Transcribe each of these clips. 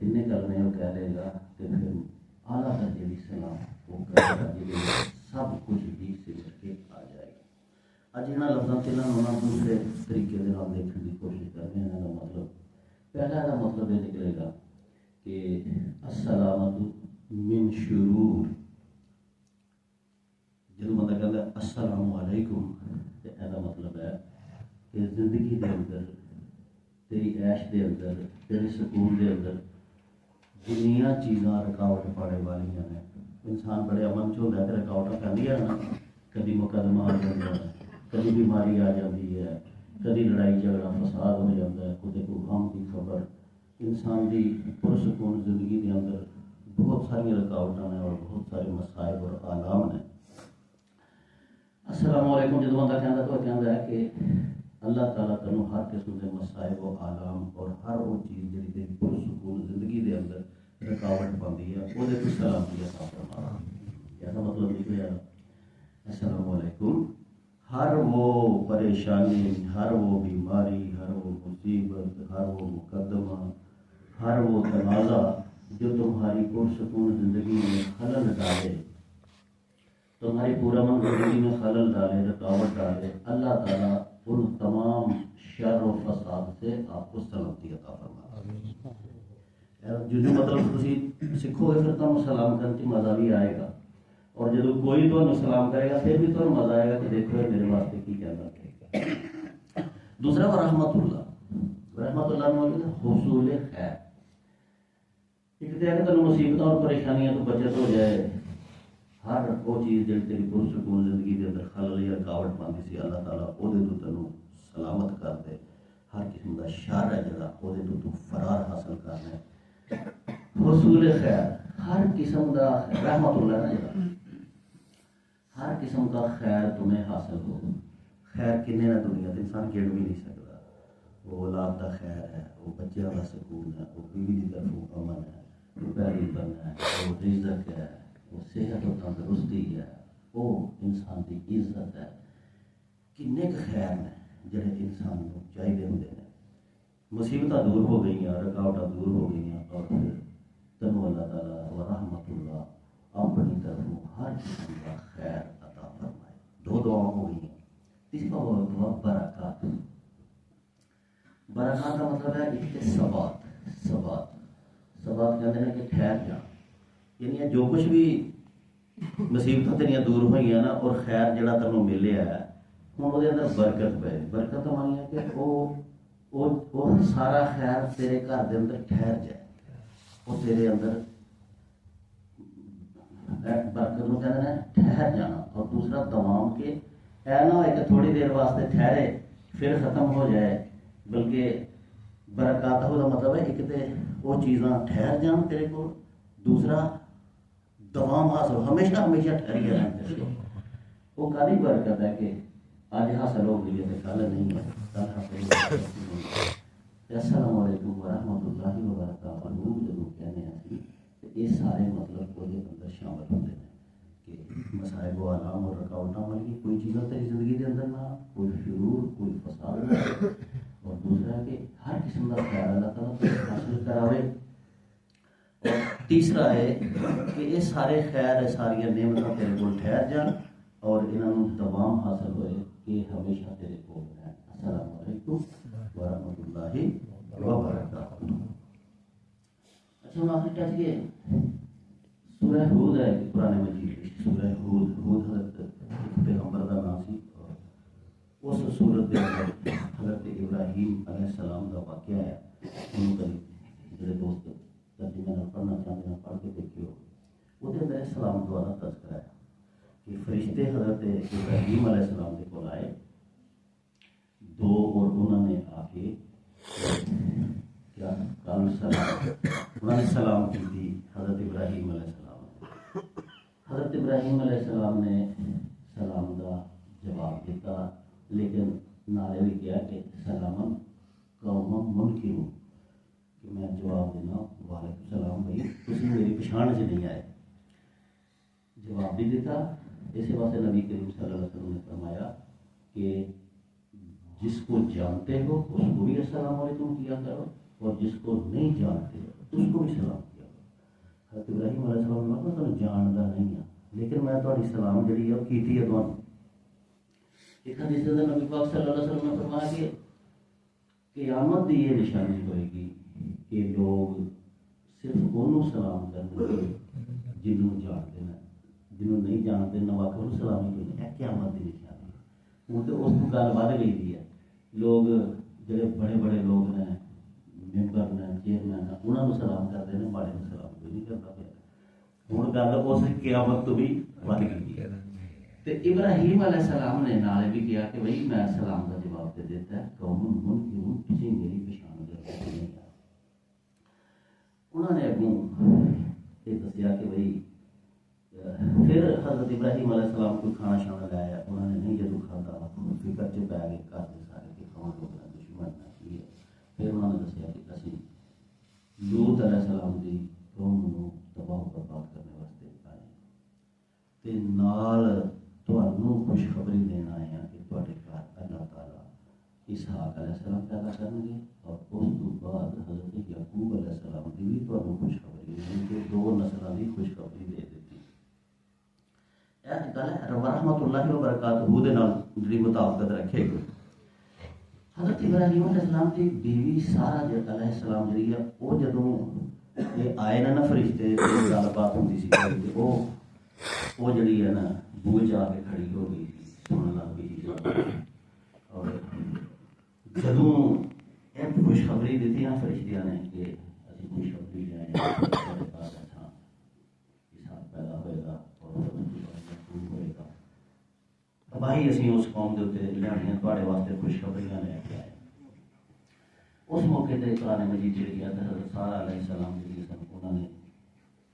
تین کلمے وہ کہہ لے گا تو پھر اعلیٰ درجے کی سلام وہ کرے گا جی سب کچھ ہی سکھ کے آ جائے گا۔ اج یہاں لفظوں سے دوسرے طریقے کے نام دیکھنے کی کوشش کرتے ہیں۔ یہاں کا مطلب پہلا کا مطلب یہ نکلے گا کہ السلامت من شرور، جب بندہ کہتا ہے السلام علیکم تو یہ مطلب ہے کہ زندگی دے اندر تیری عیش دے اندر تیرے سکون دے اندر جنیاں چیزاں رکاوٹ پانے والی ہیں، انسان بڑے امن چ ہوتا ہے کہ رکاوٹ پہ نا، کبھی مقدمہ آ جاتا ہے، کبھی بیماری آ جاتی ہے، کبھی لڑائی جھگڑا فساد ہو جاتا ہے، کدے کوئی غم کی خبر، انسان کی پرسکون زندگی کے اندر بہت ساری رکاوٹیں ہیں اور بہت سارے مسائل اور آلام ہیں۔ السلام علیکم جب بندہ کہتا تو کہتا ہے کہ اللہ تعالیٰ تینوں ہر قسم کے مسائل و آلام اور ہر وہ چیز جی تیری پرسکون زندگی کے اندر رکاوٹ پاتی ہے وہ سلامتی عطا فرما۔ ایسا مطلب نکلے السلام علیکم، ہر وہ پریشانی، ہر وہ بیماری، ہر وہ مصیبت، ہر وہ مقدمہ، ہر وہ تنازع جو تمہاری پرسکون زندگی میں خلل ڈالے، تمہاری پورا من زندگی میں خلل ڈالے، رکاوٹ ڈالے، اللہ تعالیٰ ان تمام شر و فساد سے آپ کو سلامتی عطا فرما۔ جو مطلب تھی سیکھو گے پھر تمہیں سلام کرنے کی مزہ بھی آئے گا، اور جب کوئی تمہیں سلام کرے گا پھر بھی تمہیں مزہ آئے گا کہ دیکھو میرے واسطے کی کہنا ہے۔ دوسرا وہ رحمت اللہ میں حصول خیر، ایک تو ہے کہ تمہیں مصیبتوں اور پریشانیاں تو بچت ہو جائے، ہر وہ چیز جی تیری پرسکون زندگی کے اندر خلل یا رکاوٹ پاتی سی اللہ تعالیٰ وہ تو تینوں سلامت کر دے، ہر قسم کا شر ہے جڑا وہ تو فرار حاصل کرنا ہے۔ حصول خیر، ہر قسم کا رحمت اللہ نا جڑا ہر قسم کا خیر تمہیں حاصل ہو۔ خیر کنے نہ دنیا تو انسان گن بھی نہیں سکتا، وہ اولاد کا خیر ہے، وہ بچوں کا سکون ہے، وہ بیوی کی طرف امن ہے، وہ پیاری بننا ہے، وہ رزق ہے، وہ صحت و تندرستی ہے، وہ انسان کی عزت ہے۔ کنے خیر نے جڑے انسان کو چاہیے ہوتے ہیں۔ مصیبتیں دور ہو گئی ہیں، رکاوٹیں دور ہو گئی ہیں، اور پھر تینوں اللہ تعالیٰ و رحمت اللہ اپنی طرف ہر قسم کا خیر عطا فرمائے۔ دو دعاؤں ہو گئی ہیں۔ تیسرا دعا برکات۔ برکات کا مطلب ہے ایک ثبات کہتے ہیں کہ ٹھہر جان، یعنی جو کچھ بھی مصیبتیں تیریاں دور ہوئی ہیں نا اور خیر جڑا تینوں ملیا ہے ہوں وہ اندر برکت پہ، برکت مانی ہے کہ وہ سارا خیر تیرے گھر کے اندر ٹھہر جائے، وہ تیرے اندر برکت کو کہتے ہیں ٹھہر جانا۔ اور دوسرا دوام کے اے نہ ہوئے کہ تھوڑی دیر واسطے ٹھہرے پھر ختم ہو جائے، بلکہ برکات کا مطلب ہے ایک تو وہ چیزاں ٹھہر جان تیرے کو، دوسرا دوام حاصل ہمیشہ ٹھہری رہے۔ وہ کالی برکت ہے کہ آج حاصل ہو گئی ہے کل نہیں ہے، کل حاصل ہے۔ السلام علیکم ورحمۃ اللہ وبرکاتہ جب کہنے ہیں یہ سارے مطلب وہ اندر شامل ہوتے ہیں کہ مسائل و آلام اور رکاوٹیں والی کوئی چیزیں تیری زندگی کے اندر نہ، کوئی شرور، کوئی فساد نہ، اور دوسرا ہے کہ ہر قسم کا خیال اللہ تعالیٰ کو حاصل کراوے، اور تیسرا ہے کہ یہ سارے خیر ساری نعمتیں تیرے کو ٹھہر جان اور انہوں دوام حاصل ہوئے کہ ہمیشہ تیرے کو ہے۔ السلام علیکم ورحمۃ اللہ وبرکاتہ۔ اچھا ہم آخر ٹچ گئے سورہ ہود ہے قرآن مجید، سورہ ہود حضرت پیغمبر کا نام سی، اور اس سورت کے اندر حضرت ابراہیم علیہ السلام کا واقعہ ہے۔ ان کا جڑے دوست ترجمے میں پڑھنا چاہتے ہیں پڑھ کے دیکھیو، وہ اندر السلام دوارا تذکرہ ہے کہ فرشتے حضرت ابراہیم علیہ السلام کے کول آئے دو، اور انہوں نے آ کے کیا انہوں نے سلام کی تھی حضرت ابراہیم علیہ السلام نے۔ حضرت ابراہیم علیہ السلام نے سلام کا جواب دیتا، لیکن نعرے بھی کیا کہ سلام قوم منکرون، کہ میں جواب دینا وعلیکم السلام بھائی تسی میری پچھان سے نہیں آئے، جواب بھی دیتا۔ اسی واسطے نبی کریم صلی اللہ علیہ وسلم نے فرمایا کہ جس کو جانتے ہو اس کو بھی السلام علیکم کیا کرو، اور جس کو نہیں جانتے اس کو بھی سلام کیا. حضرت ابراہیم علیہ السلام نے کہا تمہیں جانتا نہیں ہاں لیکن میں تھوڑی سلام جڑی ہے وہ کیتی ہے تمہیں. ایک حدیث میں نبی پاک صلی اللہ علیہ وسلم نے فرمایا کہ قیامت کی یہ نشانی ہوئے گی کہ لوگ صرف انہوں سلام کرنے گے جنہوں جانتے ہیں, جنہوں نہیں جانتے نہ واقع سلام ہی کوئی نہیں. قیامت کی نشانی ہوں تو اس کو گل بڑھ گئی ہے. لوگ جڑے بڑے بڑے لوگ نے ممبر نے چیئرمین نے انہوں نے سلام کرتے ہیں, ماڑے کو سلام کوئی نہیں کرتا پیا. ہوں گل اس قیامت تو بھی بڑھ گئی ہے. تو ابراہیم علیہ السلام نے نالے بھی کیا کہ بھائی میں سلام کا جواب دے دیتا ہے قوم من کیوں کسی میری پچھان کر نہیں آ. انہوں نے اگوں یہ دسیا کہ بھائی پھر حضرت ابراہیم علیہ السلام کو کھانا شانا لایا. انہوں نے نہیں جدو کھاتا فکر چ پی گئے گھر کے سارے کہ کون لوگ دشمن ہے. پھر انہوں نے دسیا کہ اسی لوط علیہ السلام کی قوم کو تباہ برباد کرنے واسطے آئے تے نال تمہوں خوشخبری دینا آئے ہیں کہ تھوڑے گھر اللہ تعالیٰ اسحاق علیہ السلام پیدا کریں گے اور اس تو بعد حضرت یعقوب علیہ السلام کی بھی تمہیں خوشخبری دیں کہ 2 نسلوں کی خوشخبری دے دیتی. گل ہے رحمۃ اللہ وبرکاتہ دے نال جڑی مطابقت رکھے گی. حضرت ابراہیم علیہ السلام کی بیوی سارہ علیہ السلام جڑی ہے وہ جدوں یہ آئے نا فرشتے گل بات ہوتی سی وہ جڑی ہے نا بوجھ جا کے کھڑی ہو گئی سننے لگ گئی. اور جدوں ایک خوشخبری دیتی نا فرشتیاں نے کہ اسی خوشخبری لے آئے ہمارے پاس اچھا اسحاق پیدا ہوئے گا اور ہوئے گا تباہی اسی اس قوم کے اتنے لینیاں تھوڑے واسطے خوشخبریاں لے کے آئے. اس موقع تے قرآن مجید جڑی ہے حضرت سارہ علیہ السلام جڑی سن انہوں نے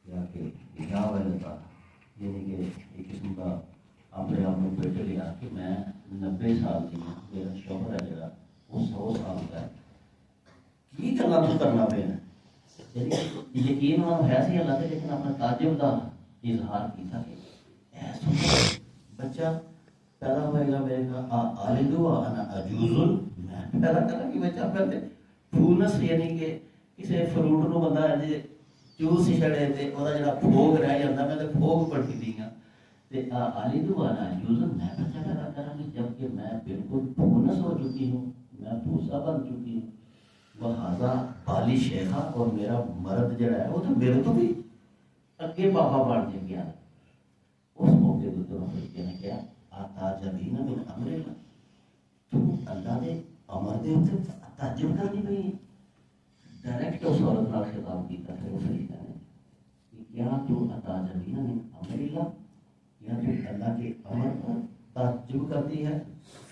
کیا کہ اجاب ہے یعنی کہ ایک قسم کا اپنے آپ کو بیٹھ لیا کہ میں 90 سال کی ہوں, میرا شوہر ہے جڑا وہ 100 سال کا ہے, کی گلاں تو کرنا پیا. یعنی یقین انہوں ہے سی اللہ تے لیکن اپنا تعجب کا اظہار کیا کہ ایسا بچہ پیدا ہوئے گا میرے کا آلدو انا عجوز میں پیدا کرا کہ بچہ پہلے پھولس یعنی کہ کسی فروٹ نو بندہ چوس چھڑے تے وہ جڑا پھوگ رہ جاتا میں تے پھوگ پڑتی دی ہاں تے آلدو انا عجوز میں بچہ پیدا کرا گی جبکہ میں بالکل پھولس ہو چکی ہوں, میں بھوسا بن چکی ہوں. لہٰذا بالی شیخا اور میرا مرد جڑا ہے وہ تو میرے تو بھی اگے بابا بن گیا. اس موقع تو نے کیا آتا جبھی نہ من امر اللہ تو اللہ نے امر دے اتنے تعجب کرنی پئی. ڈائریکٹ اس عورت نال خطاب کیتا پھر وہ فرشتہ نے کہ کیا تو عطا جبھی نہ من امر اللہ, کیا تو اللہ کے امر پر تعجب کرتی ہے.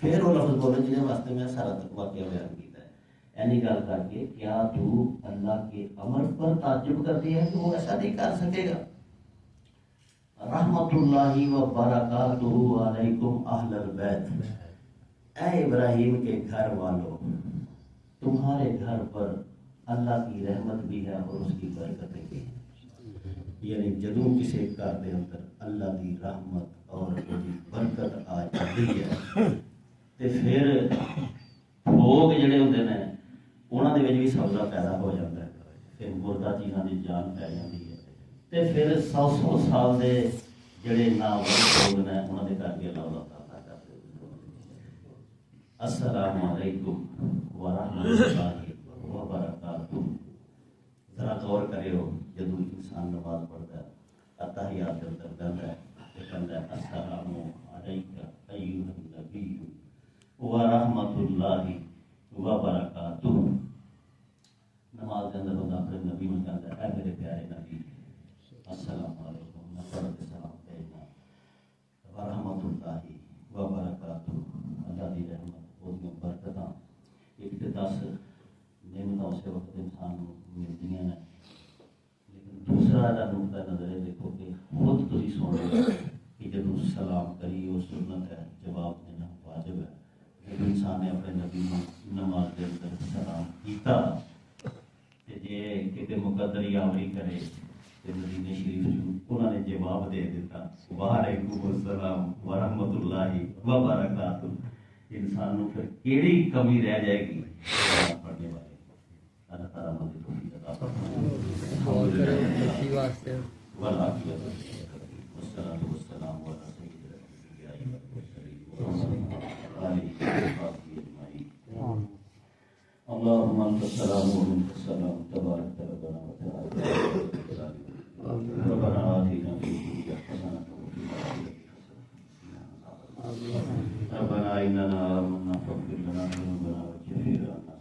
پھر وہ لفظ بولے جنہیں واسطے میں سارا تک واقعہ بیان کیتا ہے. اینی گل کر کے کیا تو اللہ کے امر پر تعجب کرتی ہے کہ وہ ایسا نہیں کر سکے گا. رحمت اللہ وبرکاتہ علیکم اہل البیت, اے ابراہیم کے گھر والوں تمہارے گھر پر اللہ کی رحمت بھی ہے اور اس کی برکتیں بھی ہیں. یعنی جدوں کسی گھر دے اندر اللہ کی رحمت اور برکت آ جاتی ہے تے پھر بھوگ جڑے ہوندے نے انہاں دے وچ بھی سبزہ پیدا ہو جاتا ہے, پھر مردہ چیزاں دی جان پی جاتی ہے تے پھر 100 سال دے جڑے نامور لوگ نے انہاں دے کر کے اللہ تعالیٰ کرتے. السلام علیکم ورحمۃ اللہ وبرکاتہ. ذرا غور کریو جدوں انسان نماز پڑھتا ہے اتحیات کے اندر کہتا ہے السلام علیک ایھا النبی ورحمۃ اللہ وبرکاتہ. نماز کے اندر بندہ اپنے نبی میں کہتا ہے اے میرے پیارے نبی السلام علیکم, میں پڑھ کے سلام بھیجنا ورحمۃ اللہ وبرکاتہ. اللہ کی رحمت اور برکتاں ایک تے 10 نعمتاں اسی وقت انسان کو ملدیاں نے, لیکن دوسرا نقطہ نظر ہے دیکھو کہ خود تسی سن لو کہ جب سلام کری وہ سنت ہے, جواب دینا واجب ہے. جب انسان نے اپنے نبی نماز کے اندر سلام کیتا تے جے کتے مقدر آوری کرے تے مدینے شریف انہوں نے جواب دے دیتا وعلیکم السلام ورحمۃ اللہ وبرکاتہ. انسان کو پھر کیڑی کمی رہ جائے گی پڑھنے والے. اللہ تعالیٰ مدد دعا کرو بچی واسطے والعافية والصلاة والسلام على سيد الأنبياء والمرسلين وآله وصحبه أجمعين. اللهم أنت السلام ومنك السلام تبارك ربنا وتعالى. ربنا آتنا في الدنيا حسنة وفي الآخرة حسنة. ربنا إننا آمنا فاغفر لنا ذنوبنا واغفر لنا